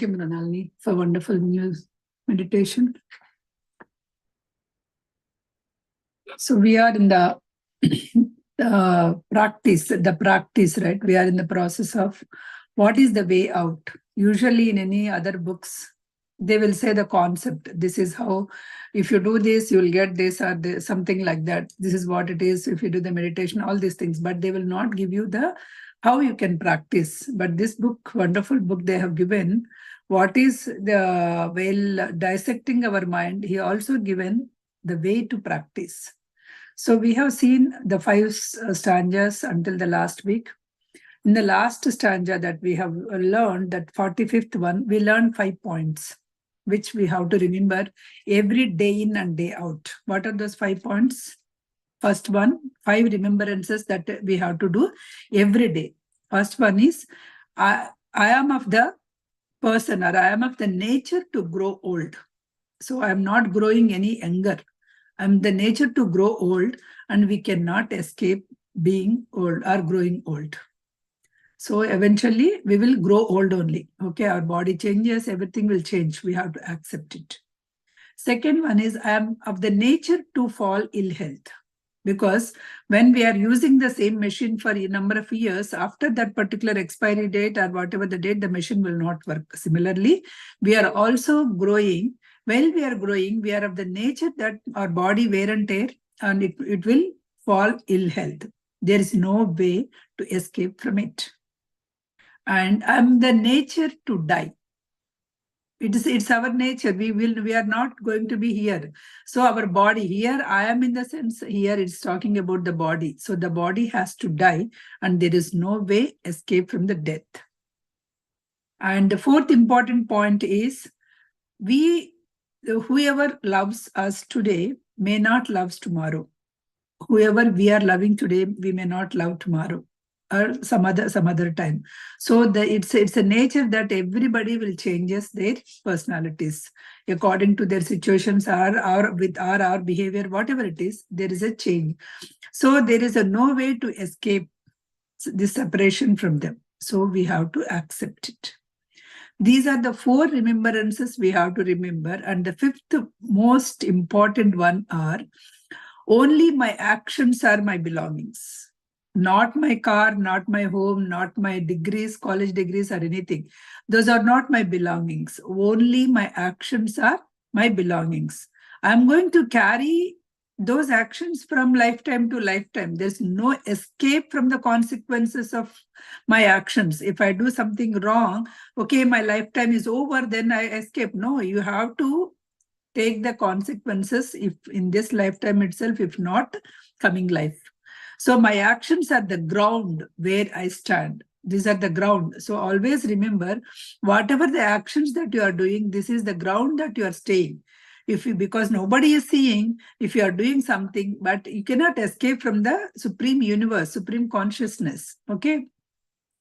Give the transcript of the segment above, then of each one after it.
you, Mrinalini, for wonderful news meditation. So we are in the practice, right? We are in the process of what is the way out. Usually in any other books, they will say the concept. This is how, if you do this, you will get this or something like that. This is what it is. If you do the meditation, all these things, but they will not give you the how you can practice. But this book, wonderful book they have given, what is the, well, dissecting our mind, he also given the way to practice. So we have seen the 5 stanzas until the last week. In the last stanza that we have learned, that 45th one, we learned 5 points, which we have to remember every day in and day out. What are those 5 points? First one, 5 remembrances that we have to do every day. First one is, I am of the person, or I am of the nature to grow old. So I am not growing any younger. I am the nature to grow old, and we cannot escape being old or growing old. So eventually we will grow old only. Okay, our body changes, everything will change. We have to accept it. Second one is, I am of the nature to fall ill health. Because when we are using the same machine for a number of years, after that particular expiry date or whatever the date, the machine will not work. Similarly, we are also growing. While we are growing, we are of the nature that our body wear and tear, and it will fall ill health. There is no way to escape from it. And I'm the nature to die. It's our nature. We are not going to be here. So our body here, I am in the sense here it's talking about the body. So the body has to die, and there is no way escape from the death. And the fourth important point is, whoever loves us today may not love tomorrow. Whoever we are loving today, we may not love tomorrow or some other time. So it's a nature that everybody will changes their personalities according to their situations or with our behavior, whatever it is, there is a change. So there is no way to escape this separation from them. So we have to accept it. These are the 4 remembrances we have to remember. And the 5th most important one are, only my actions are my belongings. Not my car, not my home, not my degrees, college degrees or anything. Those are not my belongings. Only my actions are my belongings. I'm going to carry those actions from lifetime to lifetime. There's no escape from the consequences of my actions. If I do something wrong, okay, my lifetime is over, then I escape. No, you have to take the consequences if in this lifetime itself, if not coming life. So my actions are the ground where I stand. These are the ground. So always remember, whatever the actions that you are doing, this is the ground that you are staying. Because nobody is seeing if you are doing something, but you cannot escape from the supreme universe, supreme consciousness. Okay.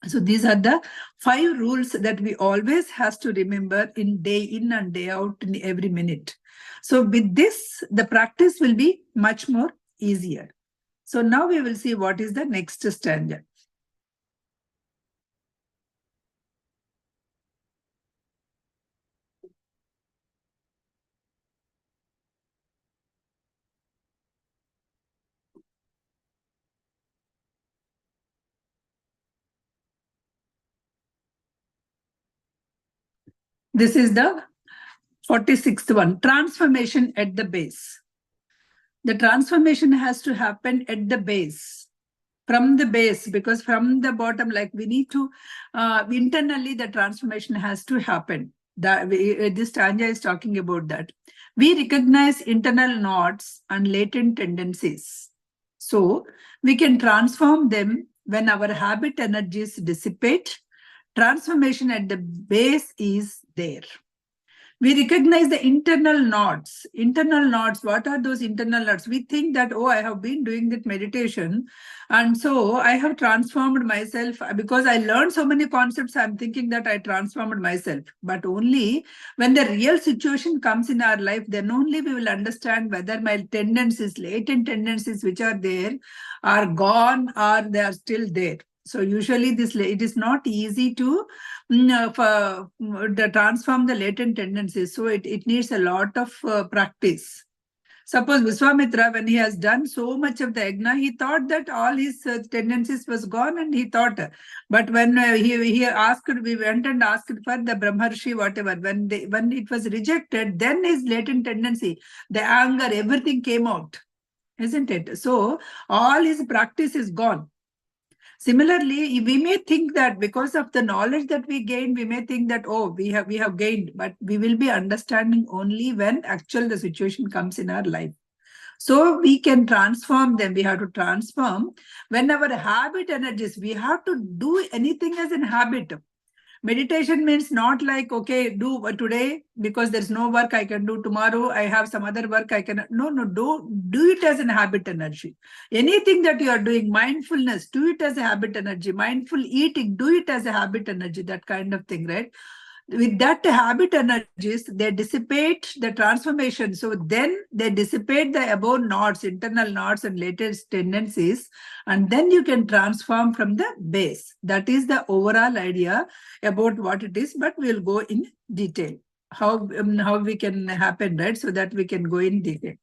So these are the 5 rules that we always has to remember in day in and day out in every minute. So with this, the practice will be much more easier. So now we will see what is the next stanza. This is the 46th one, transformation at the base. The transformation has to happen at the base, from the base, because from the bottom, like we need to, internally the transformation has to happen. This stanza is talking about that. We recognize internal knots and latent tendencies. So we can transform them when our habit energies dissipate. Transformation at the base is there. We recognize the internal knots. Internal knots, what are those internal knots? We think that, oh, I have been doing that meditation, and so I have transformed myself because I learned so many concepts. I'm thinking that I transformed myself. But only when the real situation comes in our life, then only we will understand whether my tendencies, latent tendencies which are there, are gone or they are still there. So usually it is not easy to transform the latent tendencies. So it needs a lot of practice. Suppose Vishwamitra, when he has done so much of the yajna, he thought that all his tendencies was gone, and he thought. But when he asked, we went and asked for the Brahmarshi, whatever. When it was rejected, then his latent tendency, the anger, everything came out, isn't it? So all his practice is gone. Similarly, we may think that because of the knowledge that we gain, we may think that, oh, we have gained, but we will be understanding only when actual the situation comes in our life. So we can transform them. We have to transform when our habit energies, we have to do anything as a habit. Meditation means not like, okay, do today because there's no work I can do tomorrow. I have some other work I can. No, do it as an habit energy. Anything that you are doing, mindfulness, do it as a habit energy. Mindful eating, do it as a habit energy, that kind of thing, right? With that habit energies, they dissipate the transformation. So then they dissipate the above knots, internal knots and latest tendencies, and then you can transform from the base. That is the overall idea about what it is, but we'll go in detail. How we can happen, right? So that we can go in detail.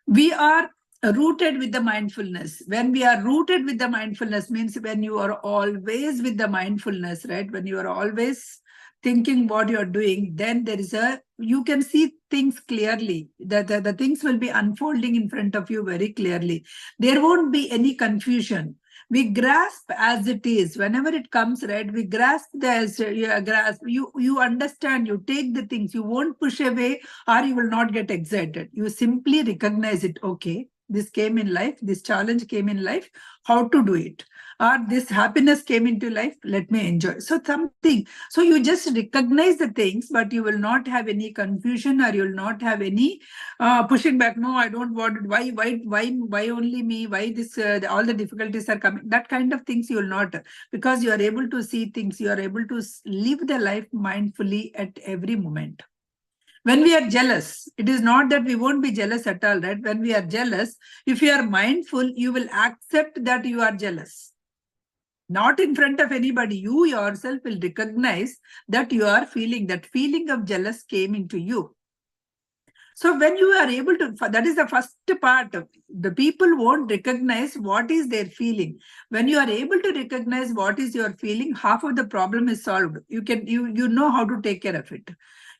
We are rooted with the mindfulness. When we are rooted with the mindfulness means when you are always with the mindfulness, right? When you are always thinking what you are doing, then there is you can see things clearly. The things will be unfolding in front of you very clearly. There won't be any confusion. We grasp as it is. Whenever it comes, right, we grasp you understand, you take the things, you won't push away or you will not get excited. You simply recognize it. Okay, this came in life, this challenge came in life, how to do it? Or this happiness came into life, let me enjoy. So something, so you just recognize the things, but you will not have any confusion or you will not have any pushing back. No, I don't want it. Why only me? Why this? All the difficulties are coming. That kind of things you will not, because you are able to see things. You are able to live the life mindfully at every moment. When we are jealous, it is not that we won't be jealous at all, right? When we are jealous, if you are mindful, you will accept that you are jealous. Not in front of anybody. You yourself will recognize that you are feeling, that feeling of jealous came into you. So when you are able to, that is the first part. The people won't recognize what is their feeling. When you are able to recognize what is your feeling, half of the problem is solved. You know how to take care of it.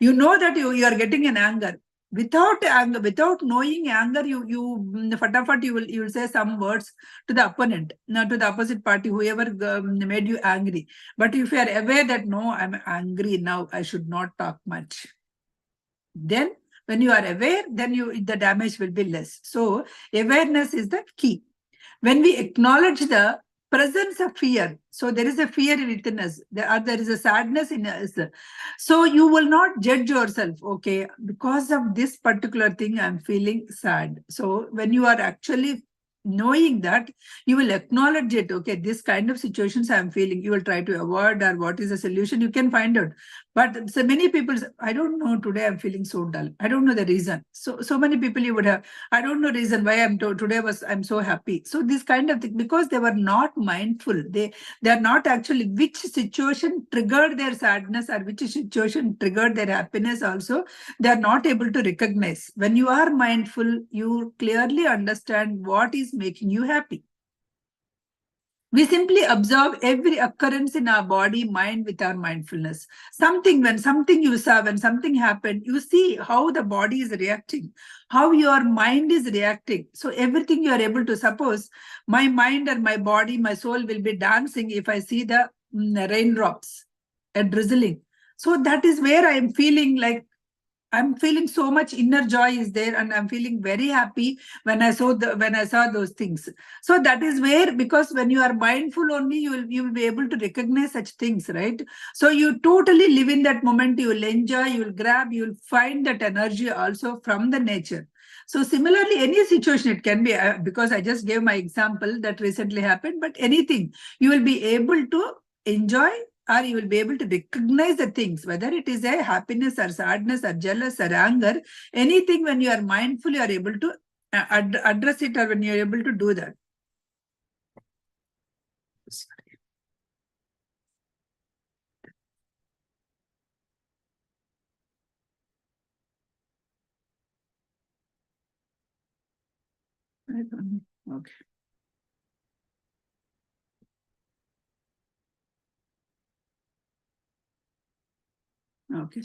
You know that you are getting an anger. Without anger, without knowing anger, you will say some words to the opponent, not to the opposite party, whoever made you angry. But if you are aware that no, I'm angry now, I should not talk much. Then when you are aware, then the damage will be less. So awareness is the key. When we acknowledge the presence of fear, so there is a fear within us, there is a sadness in us. So you will not judge yourself, okay, because of this particular thing, I'm feeling sad. So when you are actually knowing that, you will acknowledge it. Okay, this kind of situations I'm feeling, you will try to avoid, or what is the solution, you can find out. But so many people say, I don't know, today I'm feeling so dull, I don't know the reason. So many people you would have, I don't know reason why I'm so happy. So this kind of thing, because they were not mindful, they are not actually which situation triggered their sadness or which situation triggered their happiness also, they are not able to recognize. When you are mindful, you clearly understand what is making you happy. We simply observe every occurrence in our body, mind with our mindfulness. When something you saw, when something happened, you see how the body is reacting, how your mind is reacting. So everything you are able to, suppose my mind and my body, my soul will be dancing if I see the raindrops, a drizzling. So that is where I am feeling like, I'm feeling so much inner joy is there, and I'm feeling very happy when I saw those things. So that is where, because when you are mindful only, you will be able to recognize such things, right? So you totally live in that moment. You will enjoy, you will grab, you will find that energy also from the nature. So similarly, any situation, it can be, because I just gave my example that recently happened, but anything, you will be able to enjoy, or you will be able to recognize the things, whether it is a happiness or sadness or jealous or anger, anything. When you are mindful, you are able to address it, or when you are able to do that. Okay. Okay.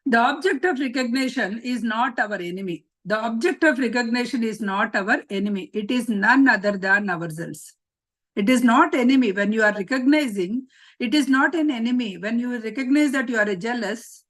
The object of recognition is not our enemy. The object of recognition is not our enemy. It is none other than ourselves. It is not enemy. When you are recognizing, it is not an enemy. When you recognize that you are jealous,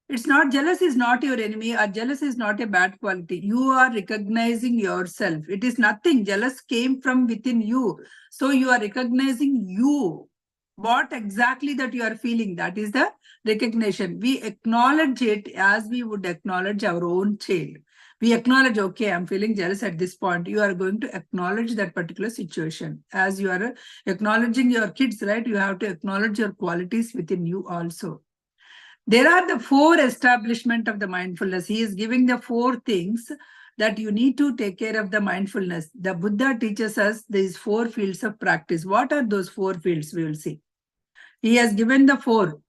it's not, jealous is not your enemy, or jealous is not a bad quality. You are recognizing yourself. It is nothing. Jealous came from within you. So you are recognizing you. What exactly that you are feeling, that is the recognition. We acknowledge it as we would acknowledge our own child. We acknowledge, okay, I'm feeling jealous at this point. You are going to acknowledge that particular situation. As you are acknowledging your kids, right? You have to acknowledge your qualities within you also. There are the four establishment of the mindfulness. He is giving the four things that you need to take care of the mindfulness. The Buddha teaches us these four fields of practice. What are those four fields? We will see. He has given the four.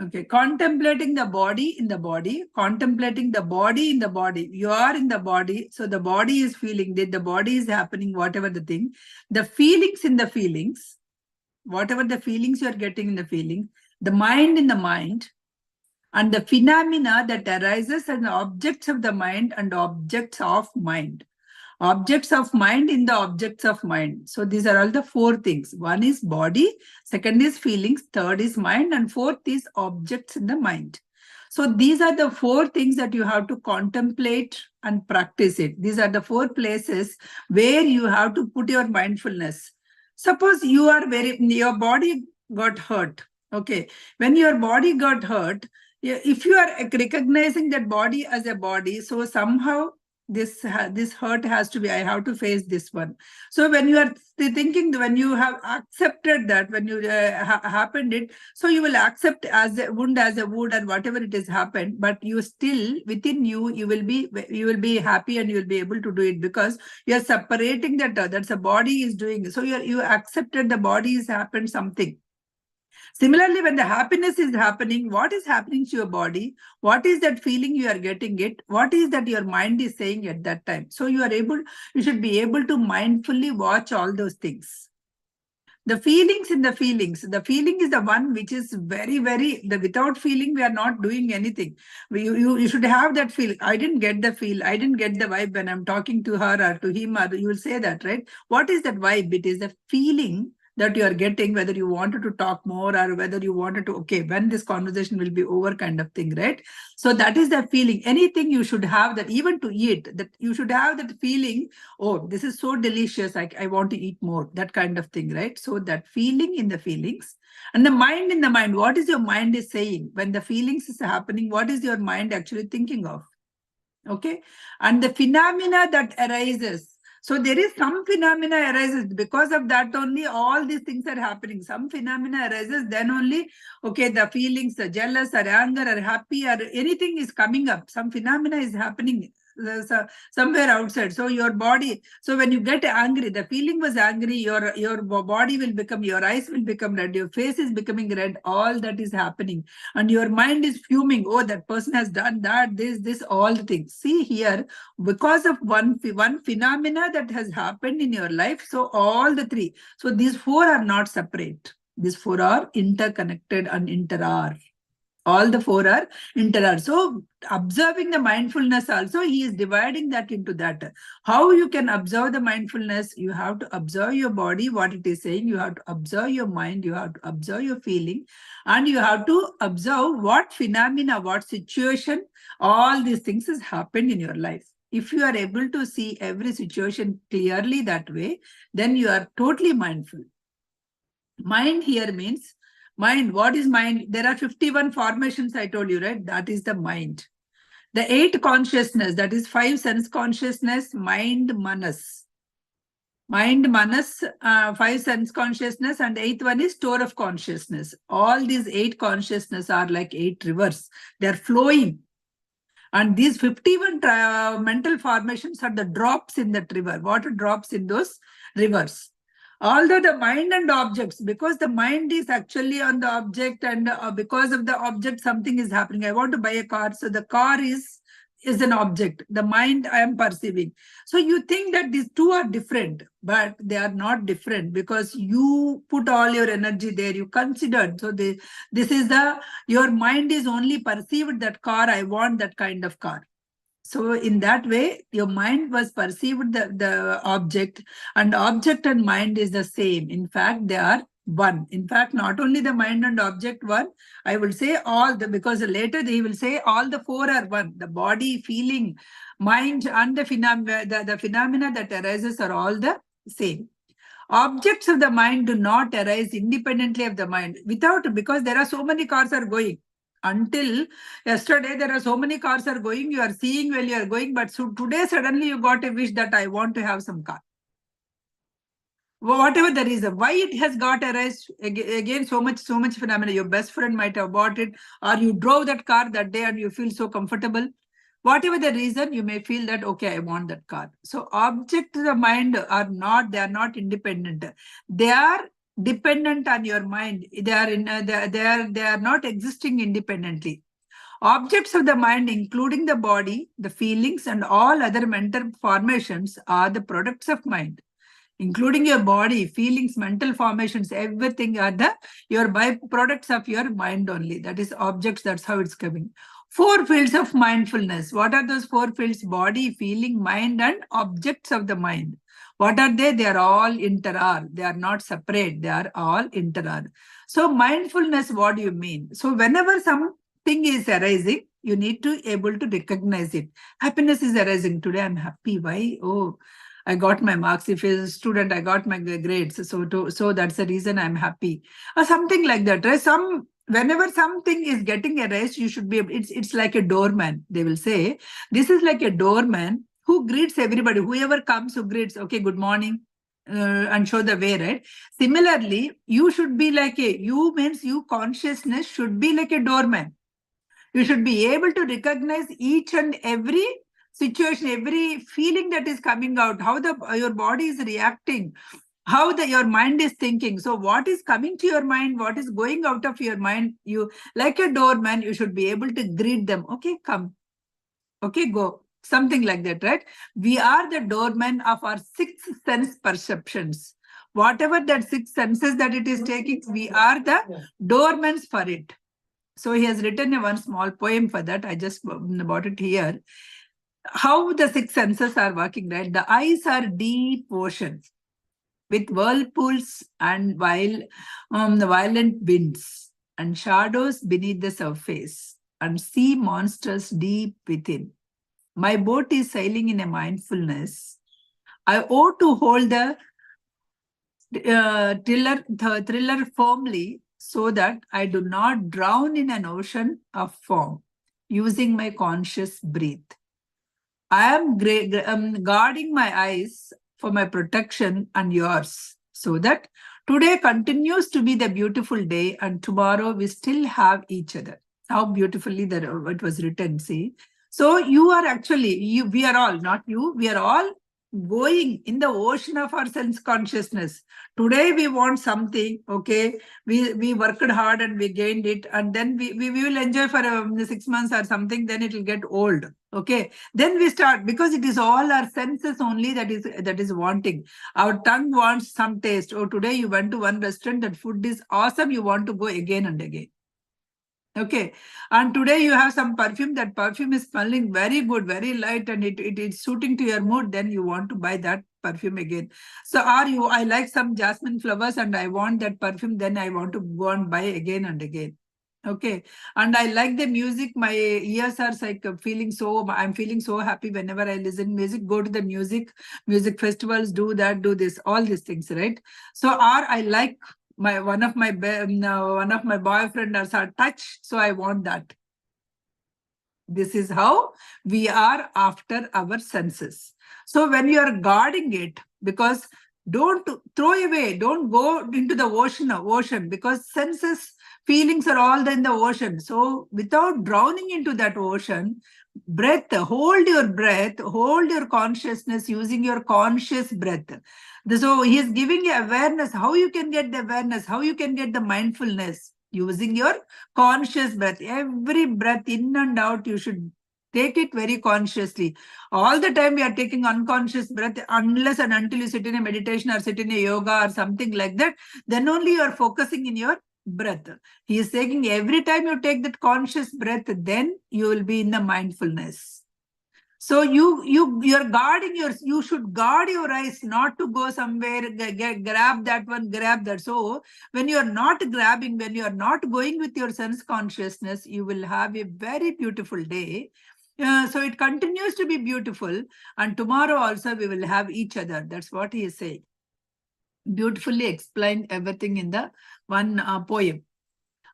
Okay, contemplating the body in the body, contemplating the body in the body. You are in the body, so the body is feeling that the body is happening, whatever the thing. The feelings in the feelings, whatever the feelings you are getting in the feeling, the mind in the mind, and the phenomena that arises and the objects of the mind and objects of mind. Objects of mind in the objects of mind. So these are all the four things. One is body, second is feelings, third is mind, and fourth is objects in the mind. So these are the four things that you have to contemplate and practice it. These are the four places where you have to put your mindfulness. Suppose you are your body got hurt. Okay. When your body got hurt, if you are recognizing that body as a body, so somehow this hurt has to be, I have to face this one. So when you are thinking, when you have accepted that, when you happened it, so you will accept as a wound and whatever it has happened, but you still within you, you will be happy and you will be able to do it, because you are separating that's a body is doing. So you accepted the body has happened something. Similarly, when the happiness is happening, what is happening to your body? What is that feeling you are getting it? What is that your mind is saying at that time? So you should be able to mindfully watch all those things. The feelings in the feelings. The feeling is the one which is very, without feeling, we are not doing anything. You should have that feel. I didn't get the feel. I didn't get the vibe when I'm talking to her or to him, or you will say that, right? What is that vibe? It is the feeling that you are getting, whether you wanted to talk more or whether you wanted to, okay, when this conversation will be over kind of thing, right? So that is the feeling. Anything you should have that, even to eat, that you should have that feeling, oh, this is so delicious, I want to eat more, that kind of thing, right? So that feeling in the feelings. And the mind in the mind, what is your mind is saying? When the feelings is happening, what is your mind actually thinking of? Okay. And the phenomena that arises. So there is some phenomena arises, because of that only all these things are happening. Some phenomena arises, then only, okay, the feelings, the jealous or anger or happy or anything is coming up. Some phenomena is happening somewhere outside. So your body, so when you get angry, the feeling was angry, your body will become, your eyes will become red, your face is becoming red, all that is happening. And your mind is fuming, oh, that person has done that, this, all the things. See here, because of one phenomena that has happened in your life, so all the three. So these four are not separate. These four are interconnected and inter-are. All the four are inter-are. So observing the mindfulness also, he is dividing that into that. How you can observe the mindfulness? You have to observe your body, what it is saying. You have to observe your mind. You have to observe your feeling. And you have to observe what phenomena, what situation, all these things has happened in your life. If you are able to see every situation clearly that way, then you are totally mindful. Mind here means, mind, what is mind? There are 51 formations I told you, right? That is the mind. The 8 consciousness, that is 5 sense consciousness, mind, manas. Mind, manas, 5 sense consciousness, and 8th one is store of consciousness. All these 8 consciousness are like 8 rivers. They are flowing. And these 51 mental formations are the drops in that river, water drops in those rivers. Although the mind and objects, because the mind is actually on the object, and because of the object something is happening. I want to buy a car, so the car is an object. The mind I am perceiving. So you think that these two are different, but they are not different, because you put all your energy there, you considered. So this is your mind is only perceived that car, I want that kind of car. So in that way, your mind was perceived the object, and object and mind is the same. In fact, they are one. In fact, not only the mind and object one, I will say because later they will say all the four are one. The body, feeling, mind, and the phenomena that arises are all the same. Objects of the mind do not arise independently of the mind because there are so many cars are going. Until yesterday, there are so many cars are going, you are seeing while you are going, but so today suddenly you got a wish that I want to have some car. Whatever the reason, why it has got arise again, so much phenomena. Your best friend might have bought it, or you drove that car that day and you feel so comfortable. Whatever the reason, you may feel that, okay, I want that car. So objects of the mind are not independent. They are dependent on your mind. They are not existing independently. Objects of the mind, including the body, the feelings, and all other mental formations, are the products of mind. Including your body, feelings, mental formations, everything are your byproducts of your mind only. That is objects, that's how it's coming. Four fields of mindfulness. What are those four fields? Body, feeling, mind, and objects of the mind. What are they? They are all inter-are. They are not separate. They are all inter-are. So mindfulness, what do you mean? So whenever something is arising, you need to able to recognize it. Happiness is arising. Today I'm happy. Why? Oh, I got my marks. If you're a student, I got my grades. So that's the reason I'm happy. Or something like that. Right? Whenever something is getting erased, you should be, it's like a doorman. They will say, this is like a doorman who greets everybody. Whoever comes, who greets, okay, good morning, and show the way, right? Similarly, you should be like you means you consciousness should be like a doorman. You should be able to recognize each and every situation, every feeling that is coming out, how your body is reacting, how your mind is thinking. So what is coming to your mind, what is going out of your mind, you, like a doorman, you should be able to greet them. Okay, come. Okay, go. Something like that, right? We are the doorman of our sixth sense perceptions. Whatever that six senses that it is taking, we are the doormans for it. So he has written one small poem for that. I just bought it here. How the six senses are working, right? The eyes are deep oceans with whirlpools and the violent winds and shadows beneath the surface and sea monsters deep within. My boat is sailing in a mindfulness. I ought to hold the thriller firmly so that I do not drown in an ocean of foam, using my conscious breath. I am guarding my eyes for my protection and yours, so that today continues to be the beautiful day and tomorrow we still have each other. How beautifully that it was written, see. So you are actually, we are all, not you, we are all going in the ocean of our sense consciousness. Today we want something, okay, we worked hard and we gained it, and then we will enjoy for 6 months or something, then it will get old. Okay, then we start, because it is all our senses only that is wanting. Our tongue wants some taste. Oh, today you went to one restaurant, that food is awesome, you want to go again and again. Okay, and today you have some perfume, that perfume is smelling very good, very light, and it is suiting to your mood, then you want to buy that perfume again. So I like some jasmine flowers and I want that perfume, then I want to go and buy again and again. Okay, and I like the music, my ears are like I'm feeling so happy whenever I listen music, go to the music festivals, do this, all these things, right? So I like one of my boyfriend has a touch, so I want that. This is how we are after our senses. So when you are guarding it, because don't throw away, don't go into the ocean, because senses, feelings are all in the ocean. So without drowning into that ocean, Breath, hold your breath, hold your consciousness using your conscious breath. So he is giving you awareness, how you can get the awareness, how you can get the mindfulness using your conscious breath. Every breath in and out, you should take it very consciously. All the time we are taking unconscious breath, unless and until you sit in a meditation or sit in a yoga or something like that, then only you are focusing in your breath. He is saying every time you take that conscious breath, then you will be in the mindfulness. So you're guarding you should guard your eyes not to go somewhere, grab that one, grab that. So when you are not grabbing, when you are not going with your sense consciousness, you will have a very beautiful day. So it continues to be beautiful, and tomorrow also we will have each other. That's what he is saying. Beautifully explained everything in the one poem.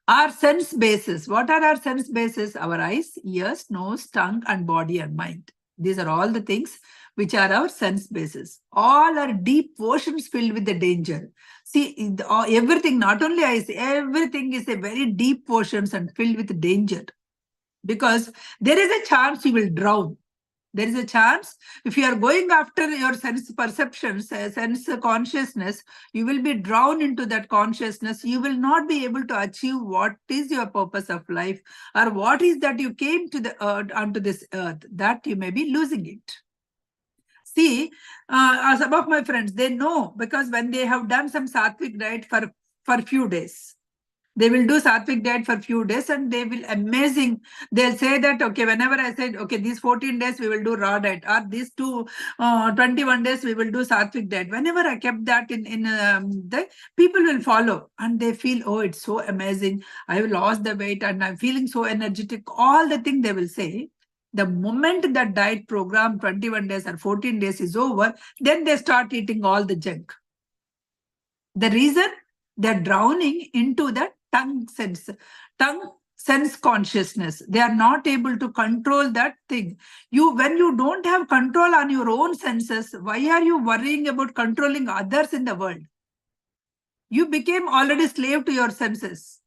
Our sense bases. What are our sense bases? Our eyes, ears, nose, tongue, and body and mind. These are all the things which are our sense bases. All are deep oceans filled with the danger. See, everything, not only eyes, everything is a very deep oceans and filled with danger. Because there is a chance you will drown. There is a chance if you are going after your sense perceptions, sense consciousness, you will be drawn into that consciousness. You will not be able to achieve what is your purpose of life, or what is that you came to the earth, onto this earth, that you may be losing it. See, some of my friends, they know, because when they have done some sattvic diet for few days, they will do sattvic diet for few days, and they will amazing. They'll say that, okay, whenever I said, okay, these 14 days we will do raw diet, or these 21 days we will do sattvic diet. Whenever I kept that the people will follow, and they feel, oh, it's so amazing. I have lost the weight and I'm feeling so energetic. All the thing they will say. The moment that diet program 21 days or 14 days is over, then they start eating all the junk. The reason? They're drowning into the tongue sense consciousness. They are not able to control that thing. When you don't have control on your own senses, why are you worrying about controlling others in the world? You became already slave to your senses.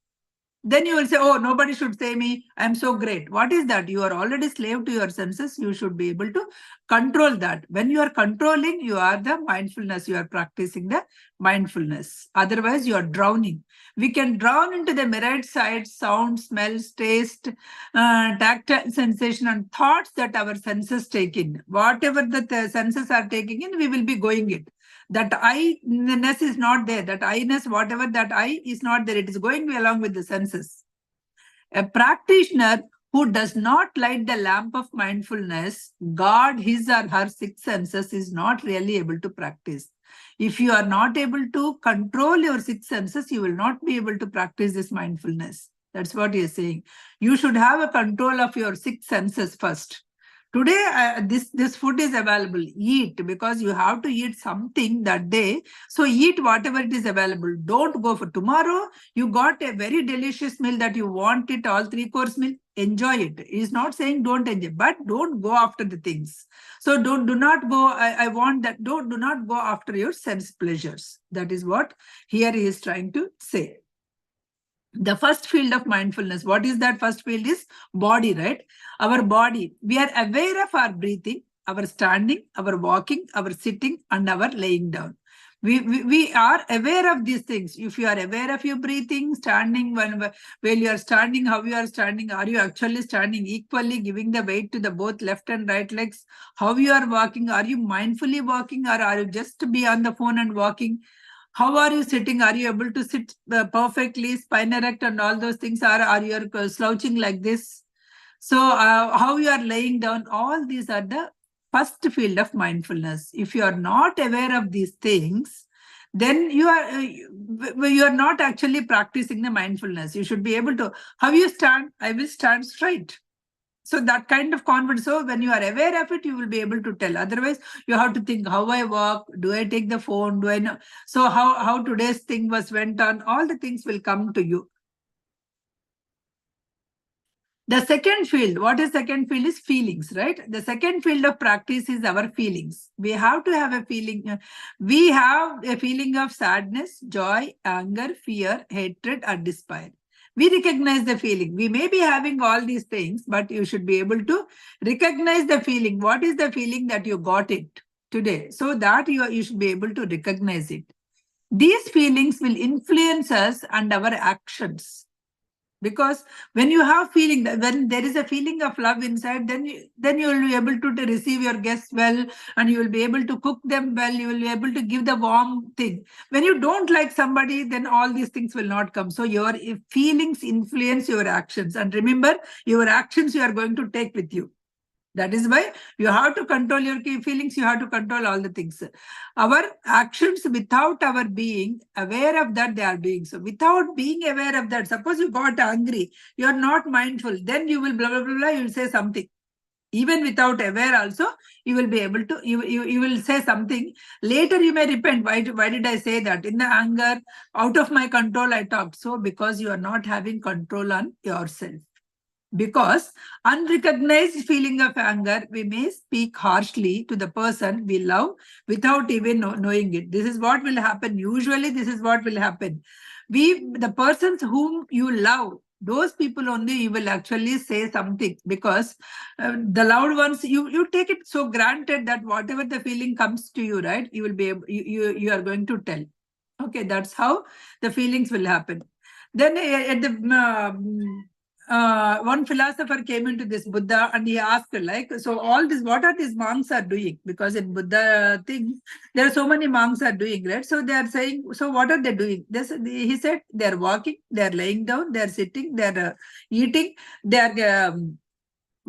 Then you will say, oh, nobody should say me, I'm so great. What is that? You are already slave to your senses. You should be able to control that. When you are controlling, you are the mindfulness. You are practicing the mindfulness. Otherwise, you are drowning. We can drown into the myriad sights, sound, smells, taste, tactile sensation, and thoughts that our senses take in. Whatever the senses are taking in, we will be going it. That I-ness is not there. That I-ness, whatever that I is not there. It is going along with the senses. A practitioner who does not light the lamp of mindfulness, guard his or her six senses, is not really able to practice. If you are not able to control your six senses, you will not be able to practice this mindfulness. That's what he is saying. You should have a control of your six senses first. Today, this food is available. Eat, because you have to eat something that day. So eat whatever it is available. Don't go for tomorrow. You got a very delicious meal that you want it, all 3-course meal. Enjoy it. He's not saying don't enjoy, but don't go after the things. So do not go. I want that. Do not go after your sense pleasures. That is what here he is trying to say. The first field of mindfulness, what is that first field? Is body, right? Our body. We are aware of our breathing, our standing, our walking, our sitting, and our laying down. We are aware of these things. If you are aware of your breathing, standing, when you are standing, how you are standing, are you actually standing equally, giving the weight to the both left and right legs? How you are walking, are you mindfully walking, or are you just be on the phone and walking? How are you sitting? Are you able to sit perfectly, spine erect and all those things? Are you slouching like this? So how you are laying down, all these are the first field of mindfulness. If you are not aware of these things, then you are not actually practicing the mindfulness. You should be able to, how you stand? I will stand straight. So that kind of confidence. So when you are aware of it, you will be able to tell. Otherwise, you have to think, how I walk, do I take the phone, do I know? So how today's thing went on, all the things will come to you. The second field, what is second field? Is feelings, right? The second field of practice is our feelings. We have to have a feeling. We have a feeling of sadness, joy, anger, fear, hatred, or despair. We recognize the feeling. We may be having all these things, but you should be able to recognize the feeling. What is the feeling that you got it today? So that you should be able to recognize it. These feelings will influence us and our actions. Because when you have feeling, when there is a feeling of love inside, then you will be able to receive your guests well, and you will be able to cook them well, you will be able to give the warm thing. When you don't like somebody, then all these things will not come. So your feelings influence your actions, and remember, your actions you are going to take with you. That is why you have to control your feelings, you have to control all the things. Our actions, without our being aware of that, they are doing so. Without being aware of that, suppose you got angry, you are not mindful, then you will blah, blah, blah, blah, you will say something. Even without aware also, you will be able to, you will say something. Later you may repent, why did I say that? In the anger, out of my control, I talked. So because you are not having control on yourself. Because unrecognized feeling of anger, we may speak harshly to the person we love without even knowing it. This is what will happen. Usually, this is what will happen. The persons whom you love, those people only you will actually say something, because the loved ones, you take it so granted that whatever the feeling comes to you, right, you will be able, you are going to tell. Okay, that's how the feelings will happen. Then at the one philosopher came into this Buddha and he asked, like, so all this, what are these monks are doing? Because in Buddha things, there are so many monks are doing, right? So they are saying, so what are they doing? He said, they are walking, they are laying down, they are sitting, they are eating, they are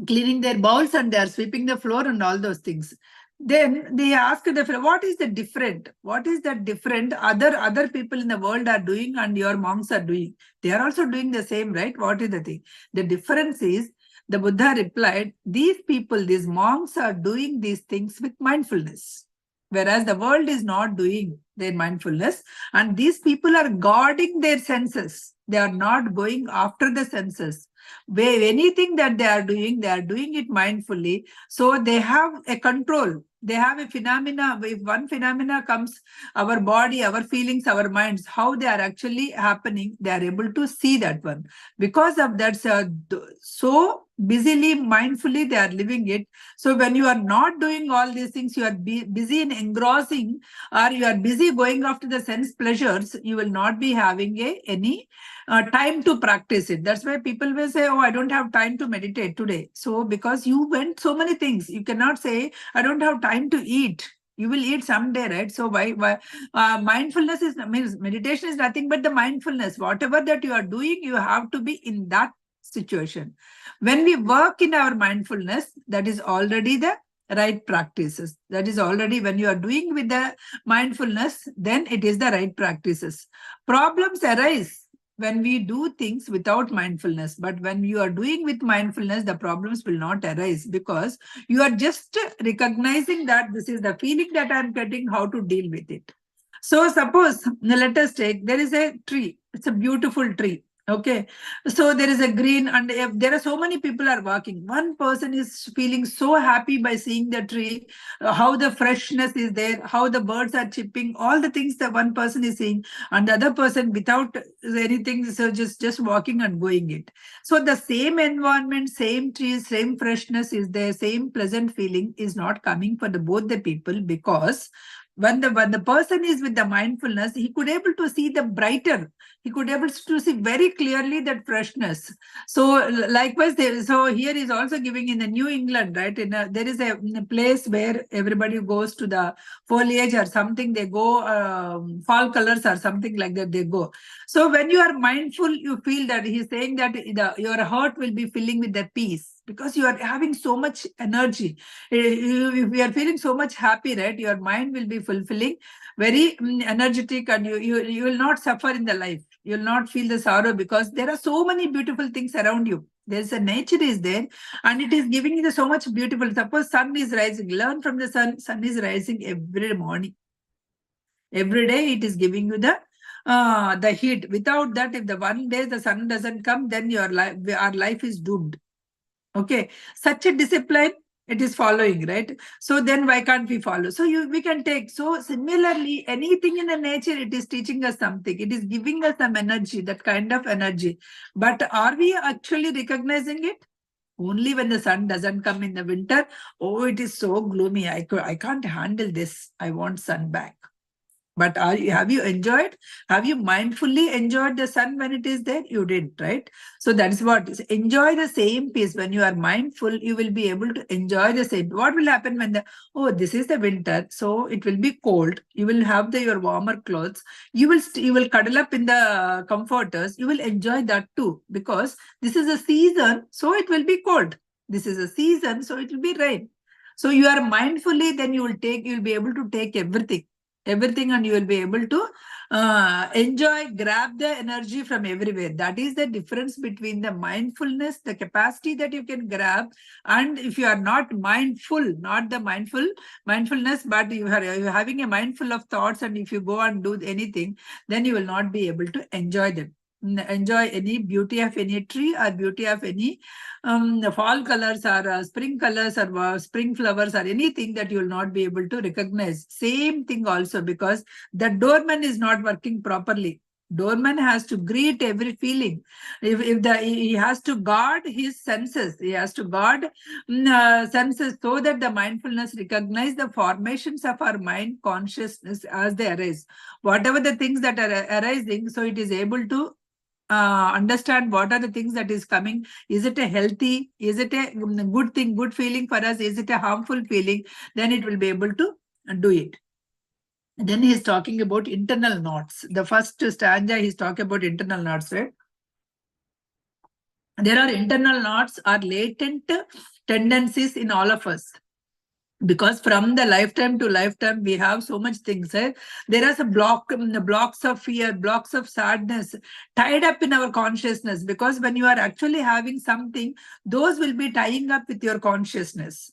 cleaning their bowls, and they are sweeping the floor and all those things. Then they ask the fellow, what is the different? What is that different other people in the world are doing and your monks are doing? They are also doing the same, right? What is the thing? The difference is, the Buddha replied, these people, these monks are doing these things with mindfulness, whereas the world is not doing their mindfulness, and these people are guarding their senses. They are not going after the senses. Where anything that they are doing it mindfully. So they have a control. They have a phenomena. If one phenomena comes, our body, our feelings, our minds, how they are actually happening, they are able to see that one. Because of that, so busily, mindfully, they are living it. So when you are not doing all these things, you are busy in engrossing, or you are busy going after the sense pleasures, you will not be having any time to practice it. That's why people will say, oh, I don't have time to meditate today. So because you went so many things, you cannot say, I don't have time to eat. You will eat someday, right? So why mindfulness means meditation is nothing but the mindfulness. Whatever that you are doing, you have to be in that situation. When we work in our mindfulness, that is already the right practices. That is already, when you are doing with the mindfulness, then it is the right practices. Problems arise when we do things without mindfulness. But when you are doing with mindfulness, the problems will not arise, because you are just recognizing that this is the feeling that I'm getting, how to deal with it. So suppose, let us take, there is a tree. It's a beautiful tree. Okay, so there is a green, and there are so many people are walking. One person is feeling so happy by seeing the tree, how the freshness is there, how the birds are chirping, all the things that one person is seeing, and the other person without anything, so just walking and going it. So the same environment, same trees, same freshness is there, same pleasant feeling is not coming for both the people, because when the person is with the mindfulness, he could able to see the brighter, he could able to see very clearly that freshness. So likewise, so here is also giving in the New England, right? There is a place where everybody goes to the foliage or something, they go fall colors or something like that, they go. So when you are mindful, you feel that he's saying that your heart will be filling with the peace, because you are having so much energy. If you are feeling so much happy, right, your mind will be fulfilling, very energetic, and you will not suffer in the life. You will not feel the sorrow, because there are so many beautiful things around you. There's a nature is there, and it is giving you so much beautiful. Suppose sun is rising, learn from the sun. Sun is rising every morning. Every day it is giving you the heat. Without that, if the one day the sun doesn't come, then our life is doomed. Okay, such a discipline It is following, right? So then why can't we follow? So we can take. So similarly, anything in the nature, it is teaching us something. It is giving us some energy, that kind of energy. But are we actually recognizing it? Only when the sun doesn't come in the winter, oh, it is so gloomy. I can't handle this. I want sun back. But have you enjoyed? Have you mindfully enjoyed the sun when it is there? You did, right? So that's what. Enjoy the same peace. When you are mindful, you will be able to enjoy the same. What will happen when this is the winter, so it will be cold. You will have your warmer clothes. You will cuddle up in the comforters. You will enjoy that too, because this is a season, so it will be cold. This is a season, so it will be rain. So you are mindfully, then you will be able to take everything, and you will be able to enjoy, grab the energy from everywhere. That is the difference between the mindfulness, the capacity that you can grab, and if you are not mindful, not the mindfulness, but you're having a mindful of thoughts, and if you go and do anything, then you will not be able to enjoy them. Enjoy any beauty of any tree, or beauty of any fall colors, or spring colors, or spring flowers, or anything that you will not be able to recognize. Same thing also, because the doorman is not working properly. Doorman has to greet every feeling. He has to guard his senses. He has to guard senses, so that the mindfulness recognize the formations of our mind consciousness as they arise. Whatever the things that are arising, so it is able to understand what are the things that is coming. Is it a healthy? Is it a good thing, good feeling for us? Is it a harmful feeling? Then it will be able to do it. Then he is talking about internal knots. The first stanza, he's talking about internal knots, right? There are internal knots, or latent tendencies in all of us. Because from the lifetime to lifetime, we have so much things. There are some blocks of fear, blocks of sadness tied up in our consciousness. Because when you are actually having something, those will be tying up with your consciousness.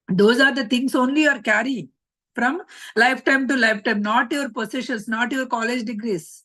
Those are the things only you are carrying from lifetime to lifetime, not your possessions, not your college degrees,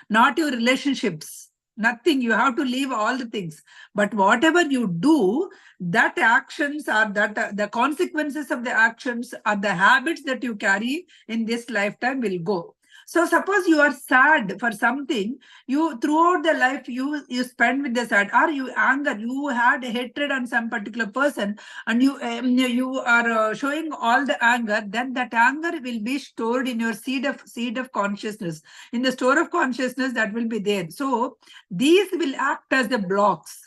not your relationships, nothing. You have to leave all the things. But whatever you do, that actions are that the consequences of the actions are the habits that you carry in this lifetime will go. So suppose you are sad for something, you throughout the life you spend with the sad, or you anger, you had hatred on some particular person, and you are showing all the anger, then that anger will be stored in your seed of consciousness. In the store of consciousness, that will be there. So these will act as the blocks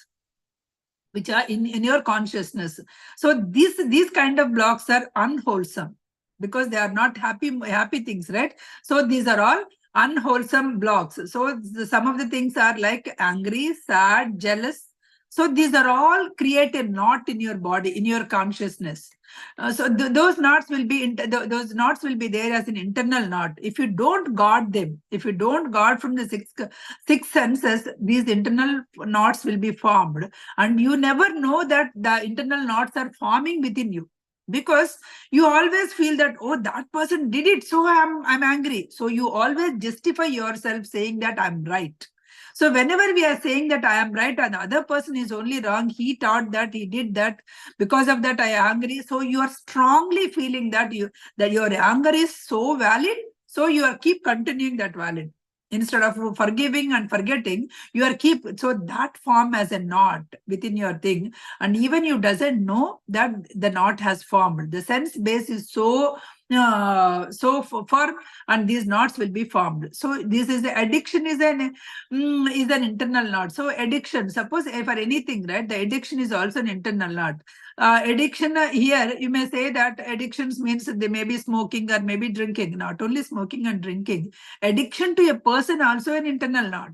which are in your consciousness. So these kind of blocks are unwholesome, because they are not happy things, right? So these are all unwholesome blocks. So some of the things are like angry, sad, jealous. So these are all create a knot in your body, in your consciousness. So those knots will be those knots will be there as an internal knot. If you don't guard them, if you don't guard from the six senses, these internal knots will be formed, and you never know that the internal knots are forming within you, because you always feel that, oh, that person did it, so I'm angry. So you always justify yourself, saying that I'm right. So whenever we are saying that I am right and the other person is only wrong, he thought that, he did that, because of that I am angry. So you are strongly feeling that your anger is so valid. So you are keep continuing that valid. Instead of forgiving and forgetting, you are keep, so that form as a knot within your thing. And even you doesn't know that the knot has formed. The sense base is so firm, and these knots will be formed. So this is the addiction is an internal knot. So addiction, suppose for anything, right? The addiction is also an internal knot. Addiction here, you may say that addictions means they may be smoking or maybe drinking. Not only smoking and drinking, addiction to a person also an internal knot.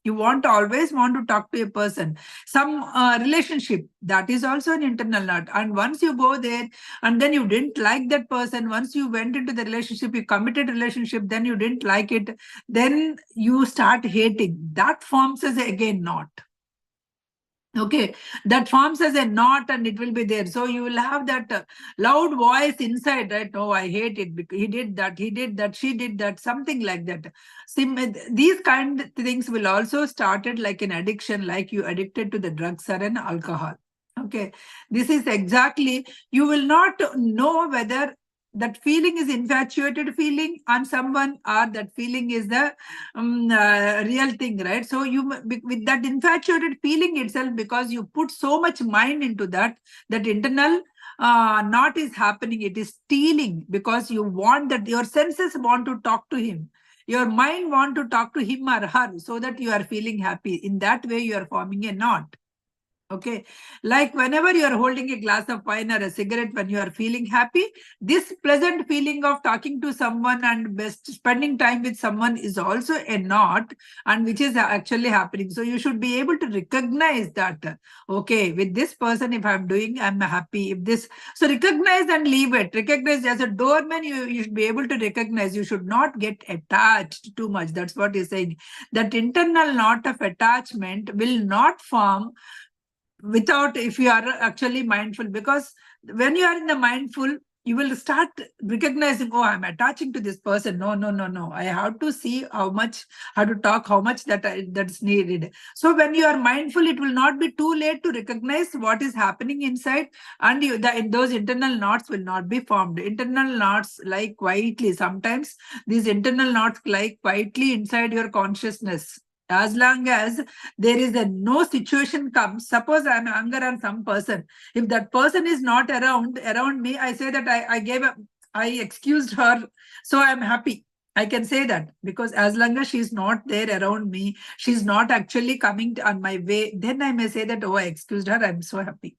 You always want to talk to a person. Some relationship, that is also an internal knot. And once you go there and then you didn't like that person, once you went into the relationship, you committed relationship, then you didn't like it, then you start hating. That forms as again knot. Okay, that forms as a knot, and it will be there. So you will have that loud voice inside, right? Oh, I hate it because he did that, she did that, something like that. These kind of things will also started like an addiction, like you addicted to the drugs or an alcohol. Okay, this is exactly, you will not know whether that feeling is infatuated feeling on someone or that feeling is the real thing, right? So you, with that infatuated feeling itself, because you put so much mind into that, that internal knot is happening, it is stealing, because you want that, your senses want to talk to him, your mind want to talk to him or her, so that you are feeling happy. In that way you are forming a knot. Okay, like whenever you are holding a glass of wine or a cigarette, when you are feeling happy, this pleasant feeling of talking to someone and best spending time with someone is also a knot, and which is actually happening. So you should be able to recognize that. Okay, with this person, if I'm doing, I'm happy. If this, so recognize and leave it. Recognize as a doorman, you should be able to recognize. You should not get attached too much. That's what he's saying. That internal knot of attachment will not form without, if you are actually mindful, because when you are in the mindful, you will start recognizing, oh, I'm attaching to this person. No, no, no, no, I have to see how much, how to talk, how much that's needed. So when you are mindful, it will not be too late to recognize what is happening inside, and those internal knots will not be formed. Internal knots lie quietly. Sometimes these internal knots lie quietly inside your consciousness. As long as there is a no situation comes, suppose I'm anger on some person, if that person is not around me, I say that I excused her, so I'm happy. I can say that, because as long as she's not there around me, she's not actually coming on my way, then I may say that, oh, I excused her, I'm so happy.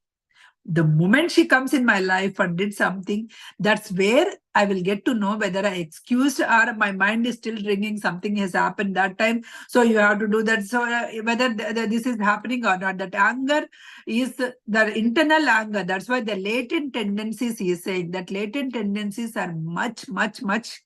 The moment she comes in my life and did something, that's where I will get to know whether I excused or my mind is still ringing, something has happened that time, so you have to do that. So whether this is happening or not, that anger is the internal anger. That's why the latent tendencies, he is saying that latent tendencies are much, much, much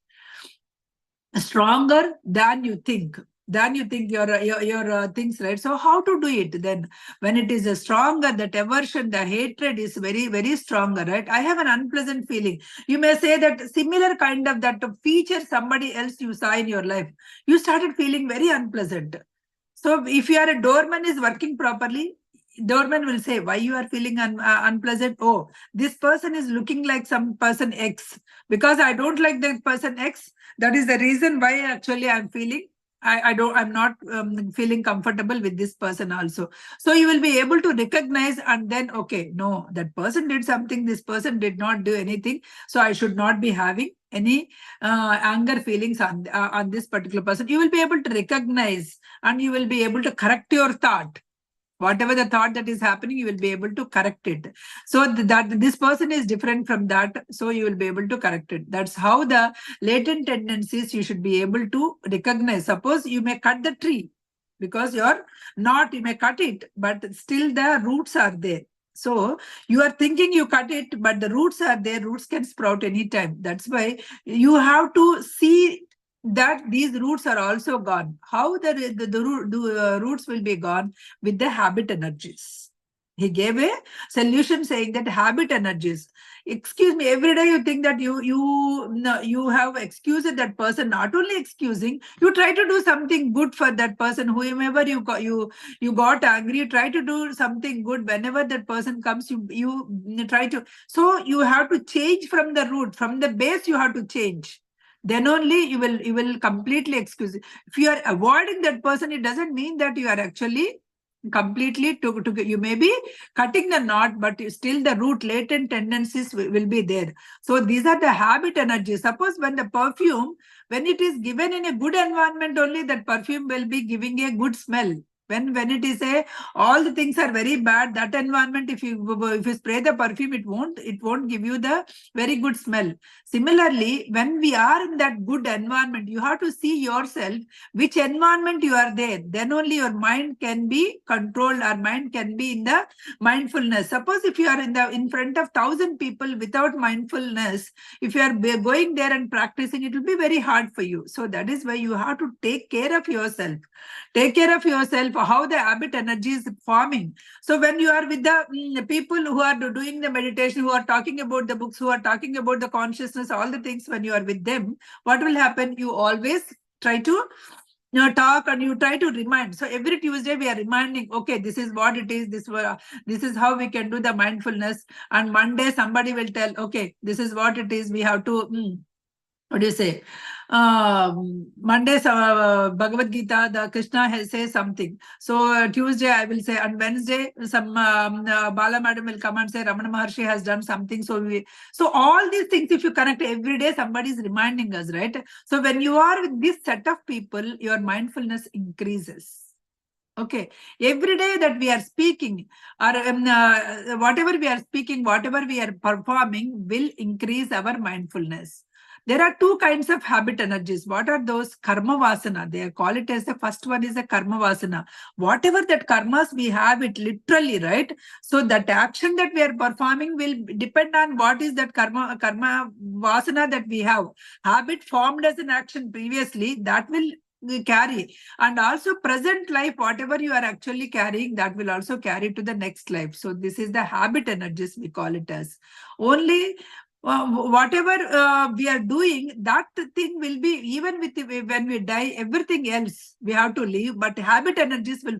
stronger than you think, your things, right? So how to do it then? When it is a stronger, that aversion, the hatred is very, very stronger, right? I have an unpleasant feeling. You may say that similar kind of that feature somebody else you saw in your life, you started feeling very unpleasant. So if you are a doorman is working properly, doorman will say, why you are feeling unpleasant? Oh, this person is looking like some person X. Because I don't like that person X, that is the reason why actually I'm feeling, I'm not feeling comfortable with this person also. So you will be able to recognize, and then, okay, no, that person did something, this person did not do anything. So I should not be having any anger feelings on this particular person. You will be able to recognize, and you will be able to correct your thought. Whatever the thought that is happening, you will be able to correct it. So that this person is different from that, so you will be able to correct it. That's how the latent tendencies you should be able to recognize. Suppose you may cut the tree, because you're not, you may cut it, but still the roots are there. So you are thinking you cut it, but the roots are there. Roots can sprout anytime. That's why you have to see that these roots are also gone. How the roots will be gone? With the habit energies. He gave a solution saying that habit energies. Excuse me, every day you think that you have excused that person. Not only excusing, you try to do something good for that person. Whomever you got angry, you try to do something good. Whenever that person comes, you try to. So you have to change from the root, from the base. You have to change. Then only you will completely excuse it. If you are avoiding that person, it doesn't mean that you are actually completely to you may be cutting the knot, but still the root latent tendencies will be there. So these are the habit energies. Suppose when the perfume, when it is given in a good environment, only that perfume will be giving a good smell. When it is a, all the things are very bad, that environment, if you spray the perfume, it won't give you the very good smell. Similarly, when we are in that good environment, you have to see yourself which environment you are there. Then only your mind can be controlled, our mind can be in the mindfulness. Suppose if you are in front of 1,000 people without mindfulness, if you are going there and practicing, it will be very hard for you. So that is why you have to take care of yourself. Take care of yourself, how the habit energy is forming. So when you are with the people who are doing the meditation, who are talking about the books, who are talking about the consciousness, all the things, when you are with them, what will happen? You always try to talk and you try to remind. So every Tuesday we are reminding, okay, this is what it is, this is how we can do the mindfulness. And Monday somebody will tell, okay, this is what it is, we have to what do you say? Monday, Bhagavad Gita, the Krishna has say something. So Tuesday I will say, and Wednesday some Bala madam will come and say Ramana Maharshi has done something. So all these things, if you connect every day, somebody is reminding us, right? So when you are with this set of people, your mindfulness increases. Okay, every day that we are speaking, or whatever we are speaking, whatever we are performing will increase our mindfulness. There are two kinds of habit energies. What are those? Karma vasana. They call it as the first one is a karma vasana. Whatever that karmas we have it literally, right? So that action that we are performing will depend on what is that karma vasana that we have. Habit formed as an action previously, that will carry. And also present life, whatever you are actually carrying, that will also carry to the next life. So this is the habit energies, we call it as. Only whatever we are doing, that thing will be, even with when we die, everything else we have to leave, but habit energies will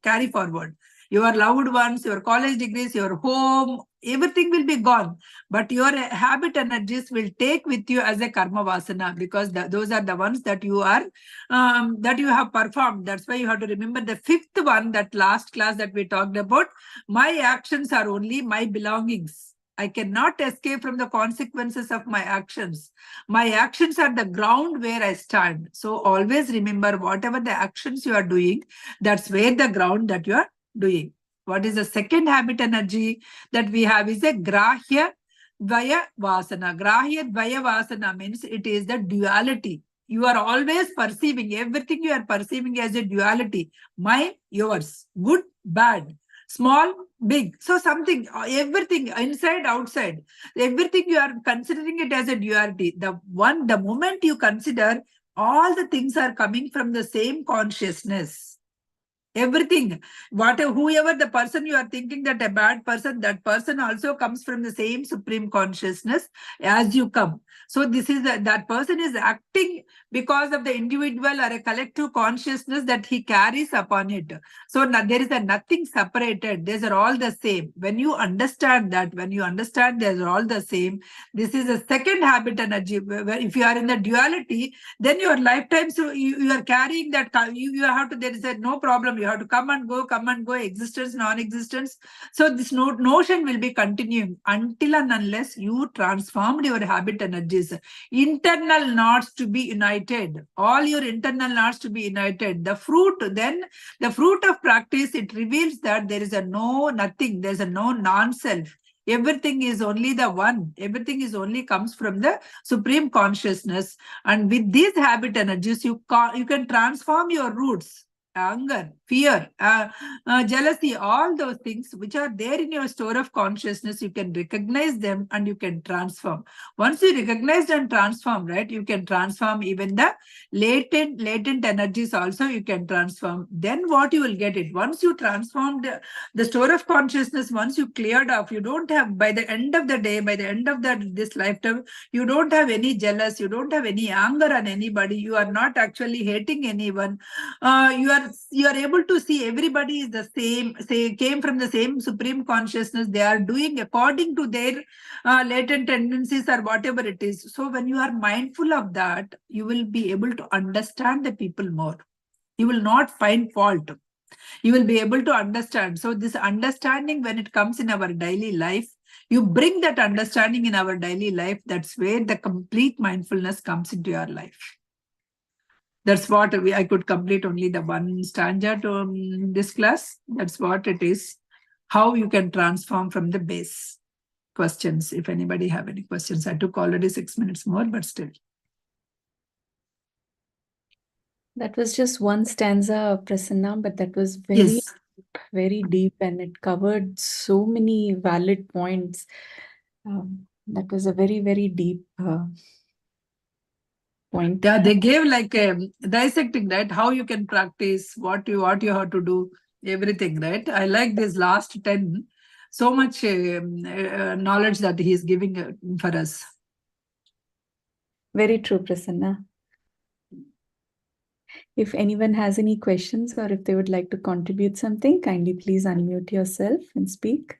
carry forward. Your loved ones, your college degrees, your home, everything will be gone. But your habit energies will take with you as a karma vasana, because those are the ones that you are that you have performed. That's why you have to remember the fifth one, that last class that we talked about. My actions are only my belongings. I cannot escape from the consequences of my actions. My actions are the ground where I stand. So always remember, whatever the actions you are doing, that's where the ground that you are doing. What is the second habit energy that we have is a grahya dvaya vasana. Grahya dvaya vasana means it is the duality. You are always perceiving, everything you are perceiving as a duality. My, yours, good, bad, small, big. So something, everything, inside, outside, everything you are considering it as a duality. The moment you consider, all the things are coming from the same consciousness. Everything, whoever the person you are thinking that a bad person, that person also comes from the same supreme consciousness as you come. So this is that person is acting because of the individual or a collective consciousness that he carries upon it. So there is nothing separated. These are all the same. When you understand that, when you understand they are all the same, this is a second habit energy. Where if you are in the duality, then your lifetime, so you are carrying that, you have to, there is no problem, you have to come and go, existence, non-existence. So this notion will be continuing until and unless you transformed your habit energies. Internal knots to be united, all your internal knots to be united. The fruit of practice, it reveals that there is nothing, there is a no non-self. Everything is only the one. Everything is only comes from the supreme consciousness. And with these habit energies, you can transform your roots. Anger, fear, jealousy, all those things which are there in your store of consciousness, you can recognize them and you can transform. Once you recognize and transform, right, you can transform even the latent energies also, you can transform. Then what you will get it, once you transformed the store of consciousness, once you cleared off, you don't have, by the end of the day, by the end of this lifetime, you don't have any jealous, you don't have any anger on anybody, you are not actually hating anyone. You are able to see everybody is the same, came from the same supreme consciousness. They are doing according to their latent tendencies or whatever it is. So when you are mindful of that, you will be able to understand the people more. You will not find fault. You will be able to understand. So this understanding, when it comes in our daily life, you bring that understanding in our daily life. That's where the complete mindfulness comes into your life. That's what I could complete only the one stanza to this class. That's what it is. How you can transform from the base. Questions, if anybody have any questions. I took already 6 minutes more, but still. That was just one stanza, Prasanna, but that was very deep, and it covered so many valid points. That was a very, very deep point. Yeah, they gave like a dissecting, right? How you can practice, what you have to do, everything, right? I like this last 10. So much knowledge that he is giving for us. Very true, Prasanna. If anyone has any questions or if they would like to contribute something, kindly please unmute yourself and speak.